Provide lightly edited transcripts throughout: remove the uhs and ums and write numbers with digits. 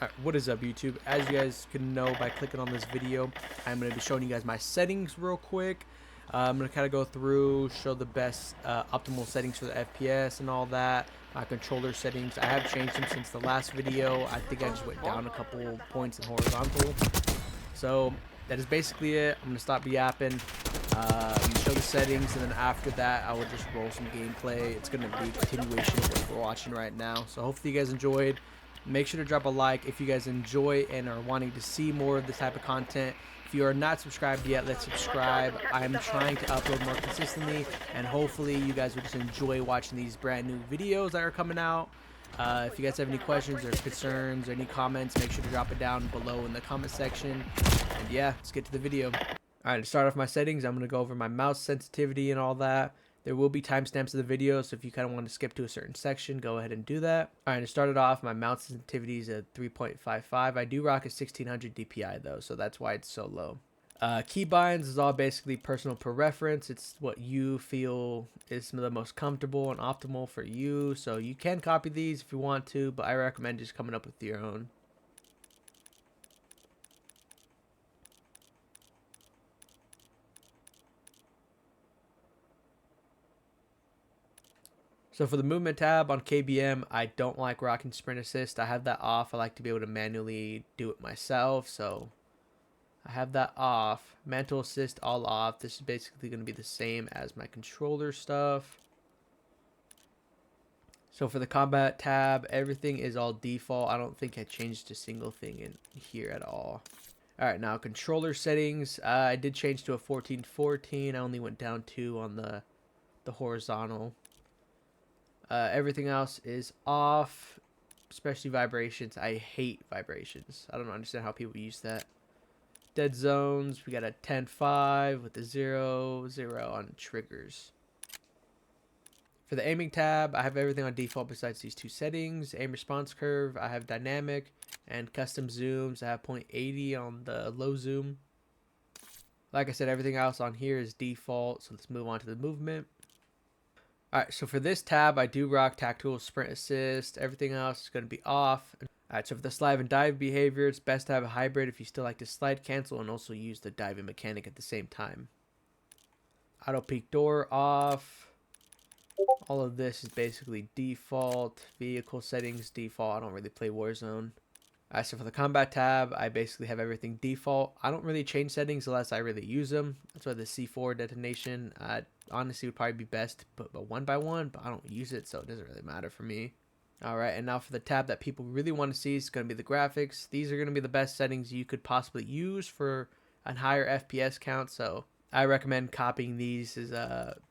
Alright, what is up YouTube? As you guys can know by clicking on this video, I'm going to be showing you guys my settings real quick. I'm going to kind of go through, show the best optimal settings for the FPS and all that. My controller settings, I have changed them since the last video. I think I just went down a couple points in horizontal. So that is basically it. I'm going to stop yapping, show the settings, and then after that I will just roll some gameplay. It's going to be a continuation of what we're watching right now. So hopefully you guys enjoyed. Make sure to drop a like if you guys enjoy and are wanting to see more of this type of content. If you are not subscribed yet, let's subscribe. I'm trying to upload more consistently, and hopefully you guys will just enjoy watching these brand new videos that are coming out. If you guys have any questions or concerns or any comments, make sure to drop it down below in the comment section. And yeah, let's get to the video. Alright, to start off my settings, I'm going to go over my mouse sensitivity and all that. There will be timestamps of the video, so if you kind of want to skip to a certain section, go ahead and do that. Alright, to start it off, my mouse sensitivity is at 3.55. I do rock a 1600 DPI though, so that's why it's so low. Keybinds is all basically personal preference. It's what you feel is the most comfortable and optimal for you. So you can copy these if you want to, but I recommend just coming up with your own. So for the movement tab on KBM, I don't like rocking sprint assist. I have that off. I like to be able to manually do it myself. So I have that off. Mantle assist all off. This is basically going to be the same as my controller stuff. So for the combat tab, everything is all default. I don't think I changed a single thing in here at all. Alright, now controller settings. I did change to a 1414. I only went down 2 on the horizontal. Everything else is off, especially vibrations. I hate vibrations. I don't understand how people use that. Dead zones, we got a 10.5 with the 0.0 on triggers. For the aiming tab, I have everything on default besides these two settings. Aim response curve, I have dynamic, and custom zooms. I have 0.80 on the low zoom. Like I said, everything else on here is default, so let's move on to the movement. Alright, so for this tab, I do rock tactical sprint assist. Everything else is going to be off. Alright, so for the slide and dive behavior, it's best to have a hybrid if you still like to slide cancel and also use the diving mechanic at the same time. Auto peek door off. All of this is basically default. Vehicle settings default. I don't really play WarZone. Alright, so for the combat tab, I basically have everything default. I don't really change settings unless I really use them. That's why the C4 detonation honestly would probably be best to put one by one, but I don't use it, so it doesn't really matter for me. Alright, and now for the tab that people really want to see is going to be the graphics. These are going to be the best settings you could possibly use for a higher FPS count, so I recommend copying these as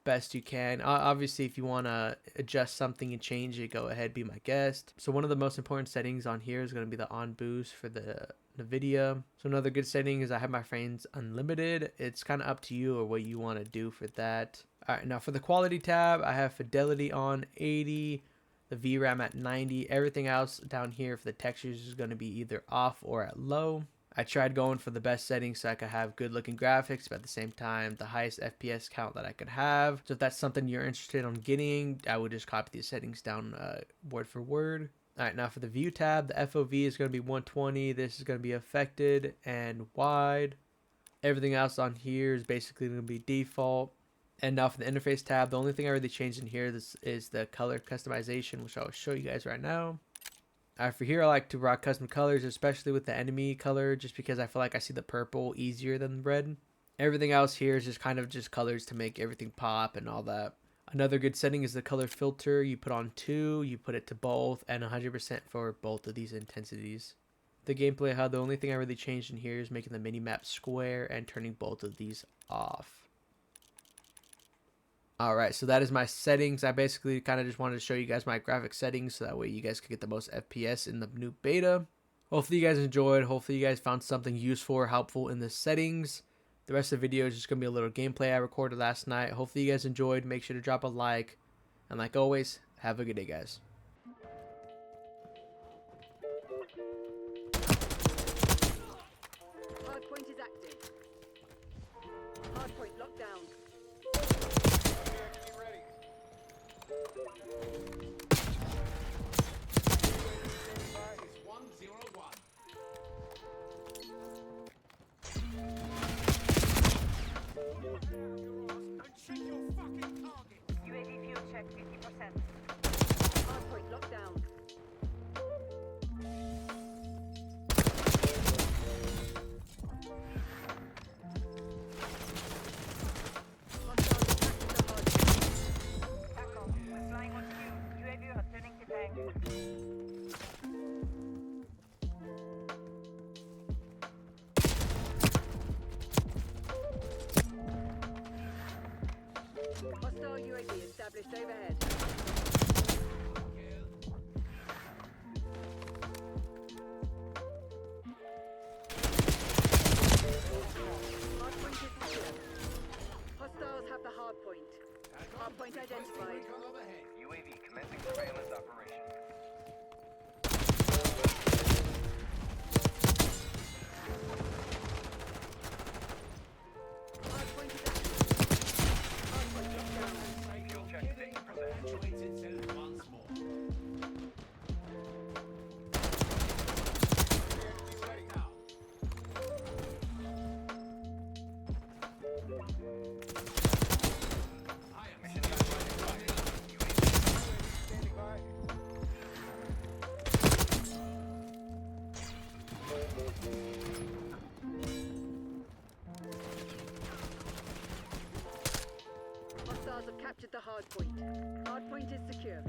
best you can. Obviously, if you want to adjust something and change it, go ahead, be my guest. So one of the most important settings on here is going to be the on boost for the nvidia. So another good setting is I have my frames unlimited. It's kind of up to you or what you want to do for that. Alright, now for the quality tab, I have fidelity on 80, the VRAM at 90. Everything else down here for the textures is going to be either off or at low. I tried going for the best settings so I could have good looking graphics, but at the same time, the highest FPS count that I could have. So if that's something you're interested in getting, I would just copy these settings down word for word. Alright, now for the view tab, the FOV is going to be 120. This is going to be affected and wide. Everything else on here is basically going to be default. And now for the interface tab, the only thing I really changed in here is the color customization, which I'll show you guys right now. For here, I like to rock custom colors, especially with the enemy color, just because I feel like I see the purple easier than the red. Everything else here is just kind of just colors to make everything pop and all that. Another good setting is the color filter. You put on 2, you put it to both, and 100% for both of these intensities. The gameplay HUD, the only thing I really changed in here is making the mini-map square and turning both of these off. Alright, so that is my settings. I basically kind of just wanted to show you guys my graphic settings so that way you guys could get the most FPS in the new beta. Hopefully you guys enjoyed. Hopefully you guys found something useful or helpful in the settings. The rest of the video is just going to be a little gameplay I recorded last night. Hopefully you guys enjoyed. Make sure to drop a like. And like always, have a good day, guys. Hardpoint is active. Hardpoint locked down. Is 101. hard point. Hard point is secure.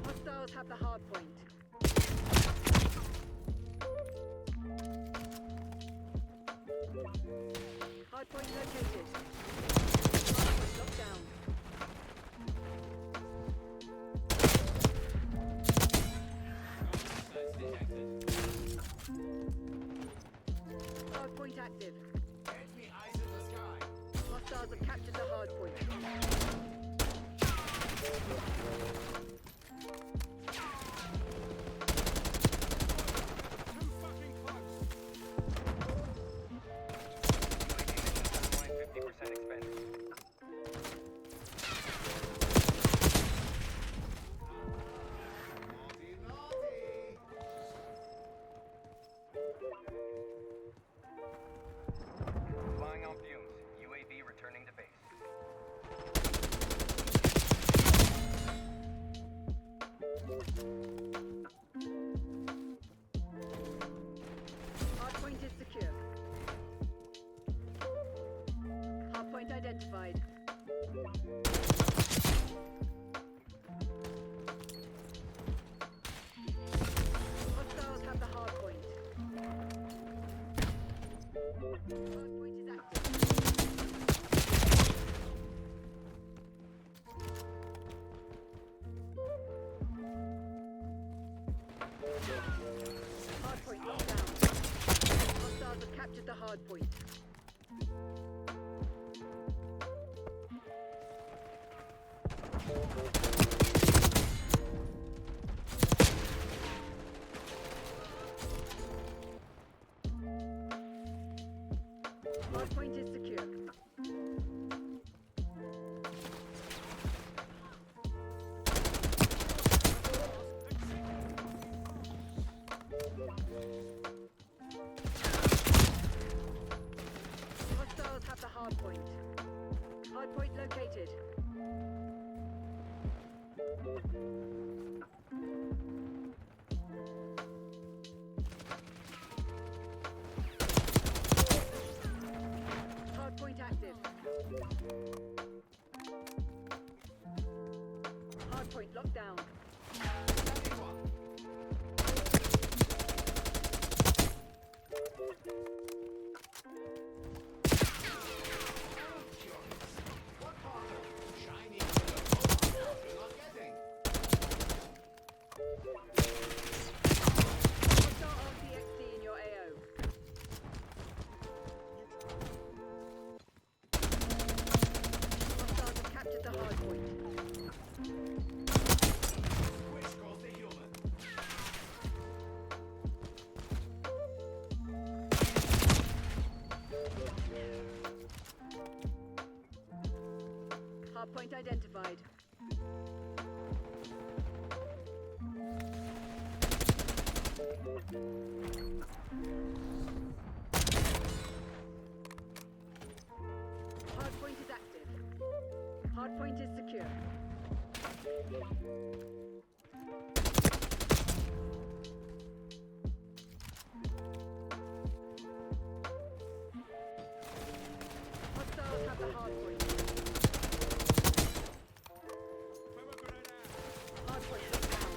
Hostiles have the hard point. Hard point located. Hard point locked down. Hard point active. Enemy eyes in the sky. Hostiles have captured the hard point. Too fucking close. 50% expended. Naughty, naughty. Flying on fumes. UAV returning to base. Hard point is secure. Hard point identified. Hostiles have the hard point. Hard point is active. Hard point locked down. Hostiles have captured the hard point. Hard point is secure. Hostiles have the hard point. Hard point located. Hard point active. Hard point locked down. What part of shiny you're not getting? Hostile RCXD in your AO. Hostiles have captured the hard point. Which calls the human? Hard point identified. Hard point is active. Hard point is secure. Hostiles have the hard point. Hard point locked down.